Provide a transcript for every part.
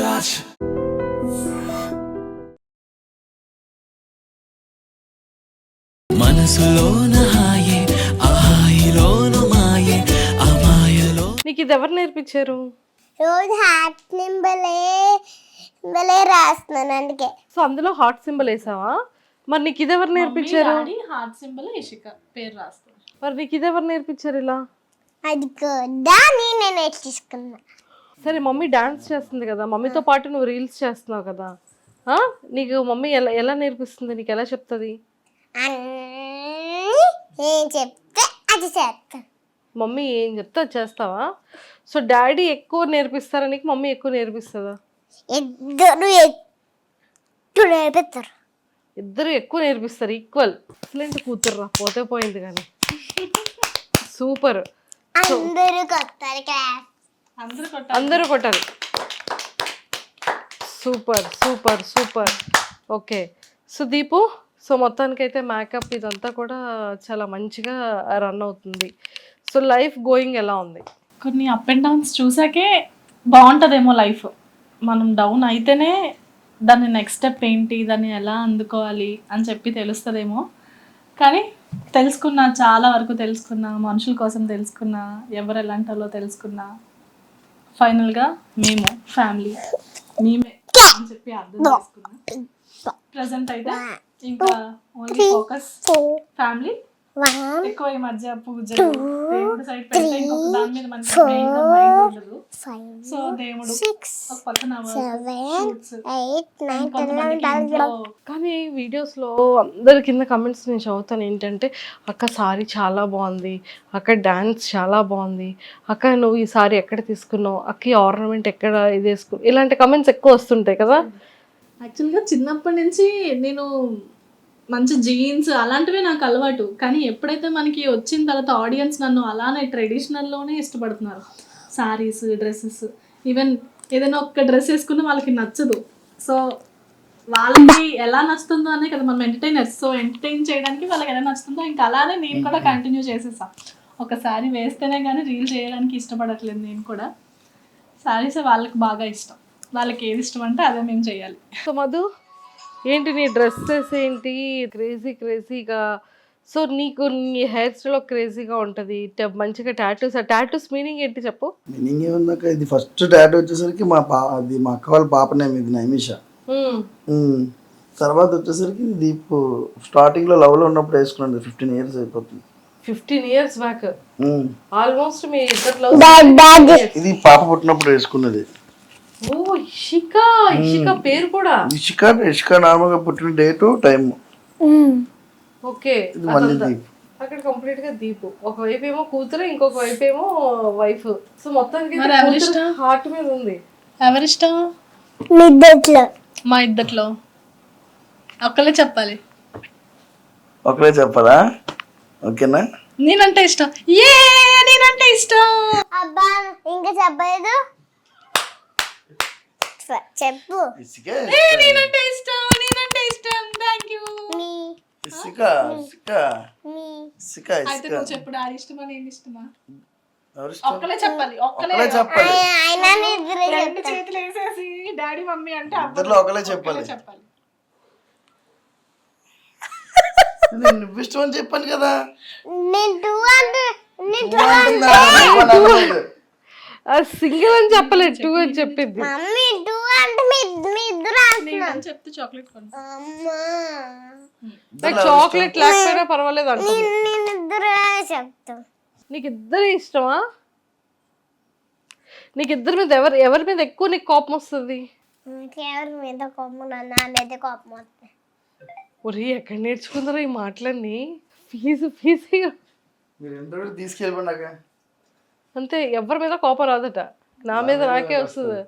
touch. మనసులోన హాయే ఆహాయిలోన మాయే అమాయలో. నీకు ఇది ఎవరు నేర్పించారు? రోజు హార్ట్ సింబలే రాస్తున్నాను అందుకే. సో అందులో హార్ట్ సింబల్ వేసావా? మరి నీకు ఇది ఎవరు నేర్పించారు? హార్ట్ సింబల్ ఇషిక పేరు రాస్తాను. మరి నీకు ఇది ఎవరు నేర్పించారు ఇలా? అది కూడా నేను నేర్చుకున్నా. సరే మమ్మీ డాన్స్ చేస్తుంది కదా, మమ్మీతో పాటు నువ్వు రీల్స్ చేస్తున్నావు కదా, నీకు మమ్మీ ఎలా ఎలా నేర్పిస్తుంది, నీకు ఎలా చెప్తుంది? అన్నీ ఏం చెప్తే అది చేస్తాను. మమ్మీ ఏం చెప్తే అది చేస్తావా? సో డాడీ ఎక్కువ నేర్పిస్తారా నీకు, మమ్మీ ఎక్కువ నేర్పిస్తుందా? ఇద్దరు ఎక్కువ నేర్పిస్తారు. ఇద్దరు ఎక్కువ నేర్పిస్తారు, ఈక్వల్. ఎక్సలెంట్ కూతుర్రా, పోతే పోయింది కానీ సూపర్. అందరూ కొత్తారు క్లాస్, అందరూ కొట్టాలి. Super super super. Okay so Deepu, so మొత్తానికైతే మేకప్ ఇదంతా కూడా చాలా మంచిగా రన్ అవుతుంది. సో లైఫ్ గోయింగ్ ఎలా ఉంది? కొన్ని అప్ అండ్ డౌన్స్ చూసాకే బాగుంటుందేమో లైఫ్. మనం డౌన్ అయితేనే దాన్ని నెక్స్ట్ స్టెప్ ఏంటి, దాన్ని ఎలా అందుకోవాలి అని చెప్పి తెలుస్తుందేమో. కానీ తెలుసుకున్నా, చాలా వరకు తెలుసుకున్నా, మనుషుల కోసం తెలుసుకున్నా, ఎవరు ఎలాంటి వాళ్ళో తెలుసుకున్నా, ఫైనల్గా మేము ఫ్యామిలీ మేమే అని చెప్పి అర్థం చేసుకున్నా. ప్రజెంట్ అయితే ఇంకా ఓన్లీ ఫోకస్ ఫ్యామిలీ. ఎక్కువ ఈ మధ్య పూజలు దేవుడి సైడ్ పెడితే ఇంకొక దాని మీద మనకి మెయిన్ గా మైండ్ ఉండదు. సో దేవుడు ఒక పక్కన కానీ వీడియోస్లో అందరి కింద కమెంట్స్ నేను చదువుతాను ఏంటంటే, అక్క సారీ చాలా బాగుంది, అక్క డ్యాన్స్ చాలా బాగుంది, అక్క నువ్వు ఈ సారీ ఎక్కడ తీసుకున్నావు, అక్క ఈ ఆర్నమెంట్ ఎక్కడ ఇది వేసుకున్నావు, ఇలాంటి కమెంట్స్ ఎక్కువ వస్తుంటాయి కదా. యాక్చువల్గా చిన్నప్పటి నుంచి నేను మంచి జీన్స్ అలాంటివే నాకు అలవాటు. కానీ ఎప్పుడైతే మనకి వచ్చిన తర్వాత ఆడియన్స్ నన్ను అలానే ట్రెడిషనల్లోనే ఇష్టపడుతున్నారు. సారీస్, డ్రెస్సెస్, ఈవెన్ ఏదైనా ఒక్క డ్రెస్ వేసుకున్న వాళ్ళకి నచ్చదు. సో వాళ్ళకి ఎలా నచ్చుతుందో అనే కదా మనం ఎంటర్టైనర్స్. సో ఎంటర్టైన్ చేయడానికి వాళ్ళకి ఎలా నచ్చుతుందో ఇంకా అలానే నేను కూడా కంటిన్యూ చేసేసా. ఒక సారీ వేస్తేనే కానీ రీల్ చేయడానికి ఇష్టపడట్లేదు నేను కూడా. సారీస్ వాళ్ళకి బాగా ఇష్టం, వాళ్ళకి ఏది ఇష్టం అంటే అదే మేము చేయాలి. సో మధు ఏంటి నీ డ్రెస్సెస్ ఏంటి క్రేజీగా? సో నీకు నీ హెయిర్ స్టైల్ క్రేజీగా ఉంటుంది, మంచిగా టాటూస్ మీనింగ్ ఏంటి చెప్పు? మీనింగ్ ఏముందాక, ఇది ఫస్ట్ టాటూ వచ్చేసరికి అది మా అక్క వాళ్ళ పాప నేమ్, ఇది నైమిషా. తర్వాత వచ్చేసరికి దీపు స్టార్టింగ్ లో లవ్ లో ఉన్నప్పుడు వేసుకున్నాను. 15 years అయిపోతుంది. 15 years బ్యాక్ ఆల్మోస్ట్ మీ ఇద్దరు. ఇది పాప పుట్టినప్పుడు వేసుకున్నది. ఓ ఇషిక పేరు కూడా ఇషిక నార్మల్ గా పుట్టిన డేటు టైం. ఓకే అక్కడ కంప్లీట్ గా దీపు, ఒకవైపు ఏమో కూతురు, ఇంకొక వైపు ఏమో వైఫ్. సో మొత్తానికి హార్ట్ మీద ఉంది. ఎవరిష్టం? మా ఇద్దట్లో ఒక్కలే చెప్పాలి. ఒకరే చెప్పాలా? ఓకేనా? నేనంటే ఇష్టం. నేనంటే ఇష్టం. అబ్బా ఇంకా చెప్పలేదు, చెప్పు. నేనంటే ఇష్టం. Thank you. అయితే నువ్వు చెప్పు, డాడీ ఇష్టమా నేను ఇష్టమా? ఒక్కలే చెప్పాలి. రెండు చేతులు వేసేసి డాడీ మమ్మీ అంటే ఒకలే చెప్పాలి. నువ్వు ఇష్టం అని చెప్పాను కదా. సింగిల్ అని చెప్పలేదు, 2 అని చెప్పింది. చెప్తే చాక్లెట్ చాక్లెట్ లేకపోయినా పర్వాలేదు అంటే చెప్తా. నీకు ఇద్దరు ఇష్టమా? నీకు ఇద్దరి మీద ఎవరి మీద ఎక్కువ నీకు కోపం వస్తుంది? ఎవరి మీద కోపం? నా మీద కోపం వస్తుంది. ఒరే ఎక్కడ నేర్చుకుందరో ఈ మాటలన్నీ? ఫీజు తీసుకెళ్ళిపోయినాక అంతే, ఎవరి మీద కోపం రాదట. నా మీద నాకే వస్తుంది.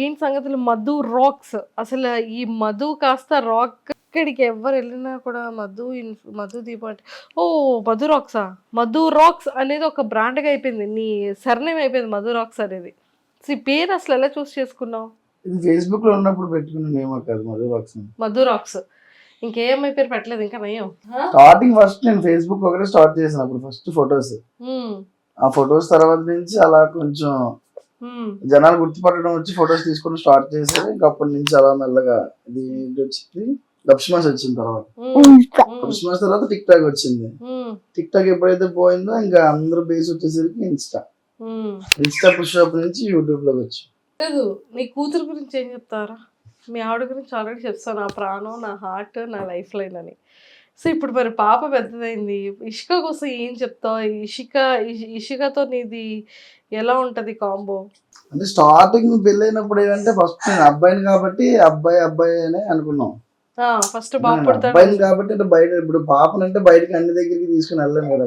ఏంటి సంగతులు? మధు రాక్స్. అసలు ఈ మధు కాస్త రాక్. ఇక్కడికి ఎవరు వెళ్ళినా కూడా మధు దీపం అంటే ఓ మధు రాక్సా? మధు రాక్స్ అనేది ఒక బ్రాండ్గా అయిపోయింది, నీ సర్నేమ్ అయిపోయింది మధు రాక్స్ అనేది. ఈ పేరు అసలు ఎలా చూస్ చేసుకున్నావు? ఫేస్బుక్ లో ఉన్నప్పుడు పెట్టుకున్న నేమ్ కాదు మధు రాక్స్. మధు రాక్స్ ఇంకేమై పేరు పెట్టలేదు ఇంకా నయం. స్టార్టింగ్ ఫస్ట్ నేను ఫేస్బుక్ ఒకటే స్టార్ట్ చేసిన అప్పుడు ఫస్ట్ ఫొటోస్. ఆ ఫొటోస్ తర్వాత నుంచి అలా కొంచెం జనాలు గుర్తుపట్టడం వచ్చి ఫొటోస్ తీసుకొని స్టార్ట్ చేశారు. ఇంకా అప్పటి నుంచి అలా మెల్లగా ఇది వచ్చింది. క్రిస్మస్ వచ్చిన తర్వాత, క్రిస్మస్ తర్వాత టిక్ టాక్ వచ్చింది. టిక్ టాక్ ఎప్పుడైతే పోయిందో ఇంకా అందరూ బేస్ వచ్చేసరికి ఇన్స్టా పుష్ అప్ నుంచి యూట్యూబ్ లోకి వచ్చి. లేదు, నీ కూతురు గురించి ఏం చెప్తారా? మీ ఆవిడ గురించి ఆల్రెడీ చెప్తాను, నా ప్రాణం, నా హార్ట్, నా లైఫ్ లైన్ అని. సో ఇప్పుడు మరి పాప పెద్దదైంది, ఇషిక కోసం ఏం చెప్తావు? ఇషికతో నీది ఎలా ఉంటది కాంబో? అంటే స్టార్టింగ్ పెళ్ళైనప్పుడు ఏంటంటే ఫస్ట్ నేను అబ్బాయిని కాబట్టి అబ్బాయి అనే అనుకున్నాం. ఫస్ట్ బాబు పుడతాడు అబ్బాయిని కాబట్టి అంటే బయట ఇప్పుడు పాపనంటే బయటకి అన్ని దగ్గరికి తీసుకుని వెళ్ళాం కదా.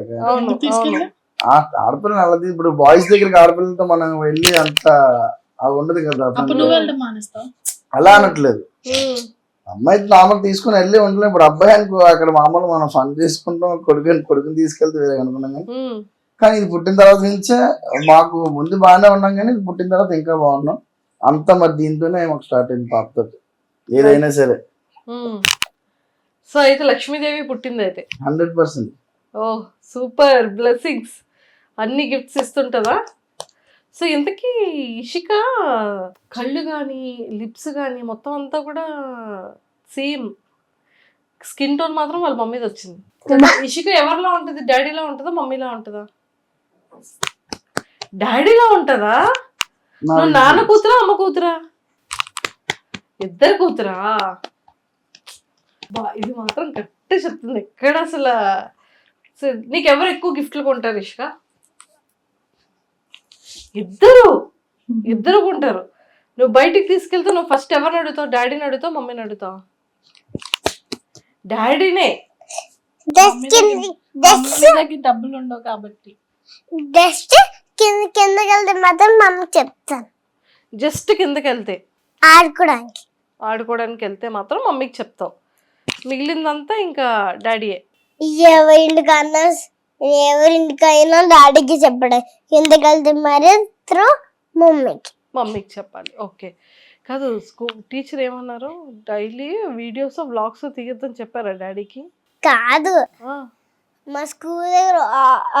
ఆడపిల్లని అలా ఇప్పుడు బాయ్స్ దగ్గరికి ఆడపిల్లలతో మనం వెళ్ళి అంత ఉండదు కదా. అలా అనట్లేదు, అమ్మాయి నార్మల్ తీసుకుని వెళ్ళి ఉండలేం. ఇప్పుడు అబ్బాయి అనుకో అక్కడ మామూలు మనం ఫన్ చేసుకుంటాం, కొడుకుని తీసుకెళ్తే వేరే అనుకున్నాం. కానీ ఇది పుట్టిన తర్వాత నుంచే మాకు ముందు బాగానే ఉన్నాం, కానీ ఇది పుట్టిన తర్వాత ఇంకా బాగున్నాం. అంతా మరి దీంతోనే మాకు స్టార్ట్ అయింది పాపతో ఏదైనా సరే. సో అయితే లక్ష్మీదేవి పుట్టింది అయితే 100%. ఓ సూపర్, బ్లెస్సింగ్స్, అన్ని గిఫ్ట్స్ ఇస్తుంటదా? సో ఇంతకీ ఇషిక కళ్ళు కానీ లిప్స్ కానీ మొత్తం అంతా కూడా సేమ్, స్కిన్ టోన్ మాత్రం వాళ్ళ మమ్మీది వచ్చింది. ఇషిక ఎవరిలా ఉంటుంది? డాడీలా ఉంటుందా మమ్మీలా ఉంటుందా? డాడీలా ఉంటుందా? నువ్వు నాన్న కూతురా అమ్మ కూతురా? ఇద్దరు కూతురా? ఇది మాత్రం కరెక్ట్ చెప్తుంది. ఎక్కడ అసలు నీకెవరు ఎక్కువ గిఫ్ట్లు కొంటారు ఇషిక? ఇద్దరు కొంటారు. నువ్వు బయటికి తీసుకెళ్తే నువ్వు ఫస్ట్ ఎవరిని అడుగుతావు? డాడీని అడుగుతావు మమ్మీని అడుగుతావు? డాడీనే. డబ్బులు ఉండవు కాబట్టి జస్ట్ కిందకి వెళ్తే మాత్రం మమ్మీ చెప్తాను. జస్ట్ కిందకి వెళ్తే ఆడుకోవడానికి వెళ్తే మాత్రం మమ్మీకి చెప్తావు, మిగిలిందంతా ఇంకా డాడీయే. ఎవరింటికైనా డాడీకి చెప్పడం, కిందకి వెళ్తే మాత్రం మమ్మీకి చెప్పాలి. ఓకే. కాదు, స్కూల్ టీచర్ ఏమన్నారు? డైలీ వీడియోస్ వ్లాగ్స్ తీయొద్దని చెప్పారా డాడీకి? కాదు, మా స్కూల్ దగ్గర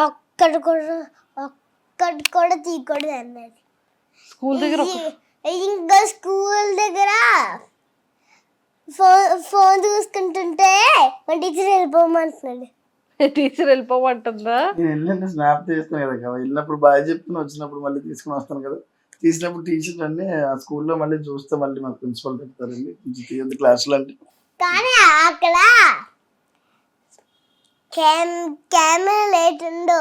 ఒక్కటి కూడా తీయకూడదు అన్నది. స్కూల్ దగ్గర ఇంకా స్కూల్ దగ్గర ఫోన్ చూసుకుంటుంటే మా టీచర్ వెళ్ళిపోమంటున్నాడు. టీచర్ వెళ్ళిపోమంటుందా? నేను స్నాప్ తీస్తాను కదా, వెళ్ళినప్పుడు బాగా చెప్తున్నా, వచ్చినప్పుడు మళ్ళీ తీసుకుని వస్తాను కదా. తీసినప్పుడు టీచర్ అన్ని ఆ స్కూల్లో మళ్ళీ చూస్తే మళ్ళీ మాకు ప్రిన్సిపల్ పెడతారండి తీయద్దు క్లాసులు అంటే. కానీ అక్కడ కెమెరా లేటుండో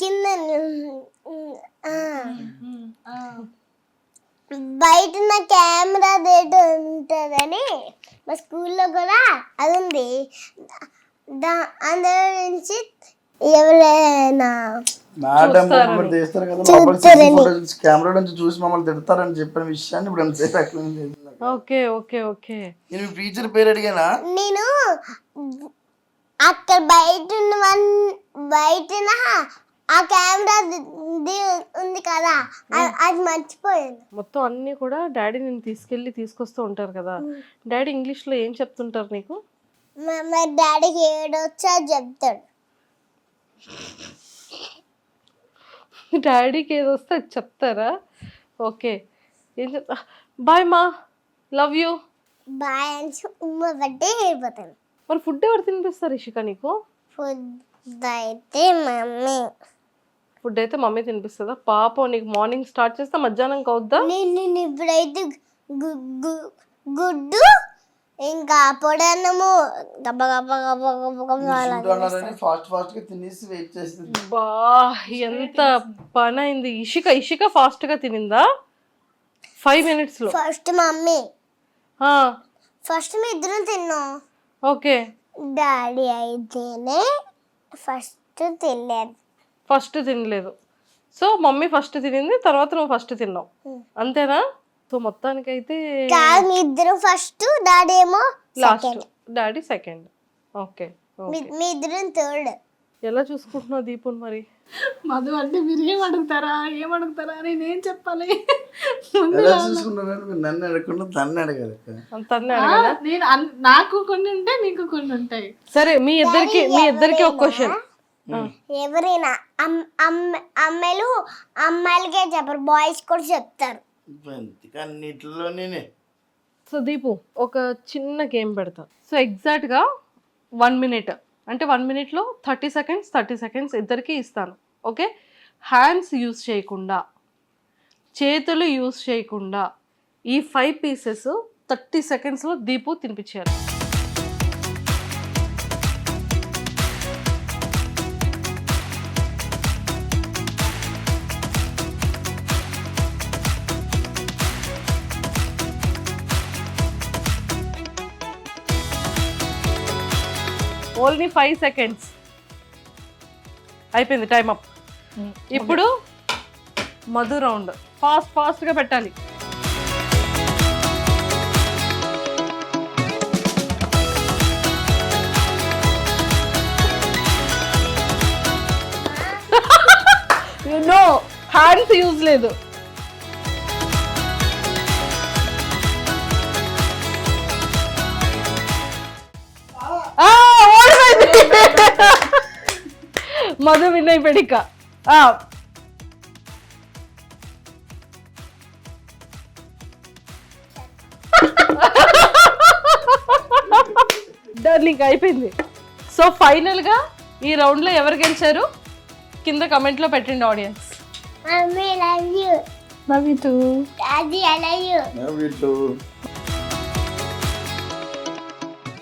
కింద బయట నా కెమెరా డేట్ ఉంటుందని మా స్కూల్లో కూడా అది ఉంది. అందులో నుంచి ఎవరైనా కెమెరా నుంచి చూసి మమ్మల్ని తిడతారని చెప్పిన విషయాన్ని ఇప్పుడు ఓకే ఓకే ఓకే. నేను టీచర్ పేరు అడిగానా? నేను అక్కడ బయట ఆ కెమెరా ఉంది కదా, అది మర్చిపోయాను. మొత్తం అన్ని కూడా డాడీ నేను తీసుకొస్తూ ఉంటారు కదా. డాడీ ఇంగ్లీష్ లో ఏం చెప్తుంటారు నీకు? మా డాడీకి ఏడొచ్చా చెప్తాడు. డాడీకి ఏది వస్తే అది చెప్తారా? ఓకే. ఏం చెప్తా? బాయ్ మా, లవ్ యూ, బాయ్ అని ఉమ్మ బట్టి వెళ్ళిపోతాను. మరి ఫుడ్ ఎవరు తినిపిస్తారు ఇషిక నీకు? ఫుడ్ అయితే మమ్మీ తినిపిస్తుందా? పాపం, నీకు మార్నింగ్ స్టార్ట్ చేస్తే మధ్యాహ్నం అవుద్దా? నేను ఇప్పుడైతే గుడ్డు ఇంకా పొడన్నము గబ్బ గబ్బ గబ్బ ఫాస్ట్ గా తినేసి వెయిట్ చేస్తుంది. బా, ఎంత పని అయింది. ఇషిక ఫాస్ట్ గా తినిందా 5 minutes లో? ఫస్ట్ మమ్మీ, ఫస్ట్ మీ ఇద్దరం తిన్నాం. ఓకే. డాడీ అయితేనే ఫస్ట్ తినలేదు. సో మమ్మీ ఫస్ట్ తినింది, తర్వాత నువ్వు ఫస్ట్ తిన్నావు, అంతేనా? సో మొత్తానికైతే మీ ఇద్దరు ఫస్ట్, డాడీ ఏమో లాస్ట్, డాడీ సెకండ్. ఓకే. మీ ఇద్దరు థర్డ్. ఎలా చూసుకుంటున్నావు దీపుని మరి? మధు అంటే మీరు ఏమడుగుతారా నేనేం చెప్పాలి? ఎలా చూసుకున్నారని మీరు నన్ను అడగకుండా తన్ను అడగాలి అక్క. అంతనే అడగాలా? నేను నాకు కొన్ని ఉంటాయి, మీకు కొన్ని ఉంటాయి. సరే మీ ఇద్దరికి ఒక క్వశ్చన్. ఎవరైనా అమ్మాయిలకే చెప్పరు, బాయ్స్ కూడా చెప్తారు. అన్నిటిలో నేనే. సో దీపు ఒక చిన్న గేమ్ పెడతా. సో ఎగ్జాక్ట్గా 1 minute, అంటే 1 minuteలో 30 seconds ఇద్దరికి ఇస్తాను. ఓకే, హ్యాండ్స్ యూజ్ చేయకుండా, చేతులు యూజ్ చేయకుండా ఈ 5 pieces 30 secondsలో దీపు తినిపించారు. Only 5 seconds. అయిపోయింది, టైం అప్. ఇప్పుడు మధు రౌండ్. ఫాస్ట్గా పెట్టాలి. నో, హ్యాండ్స్ యూజ్ లేదు. మధు విన్ అయిపోయాడు. ఇక నీకు అయిపోయింది. సో ఫైనల్ గా ఈ రౌండ్ లో ఎవరు గెలిచారు కింద కమెంట్ లో పెట్టండి audience. Mummy love you. Love you two. Daddy I love you. Love you too.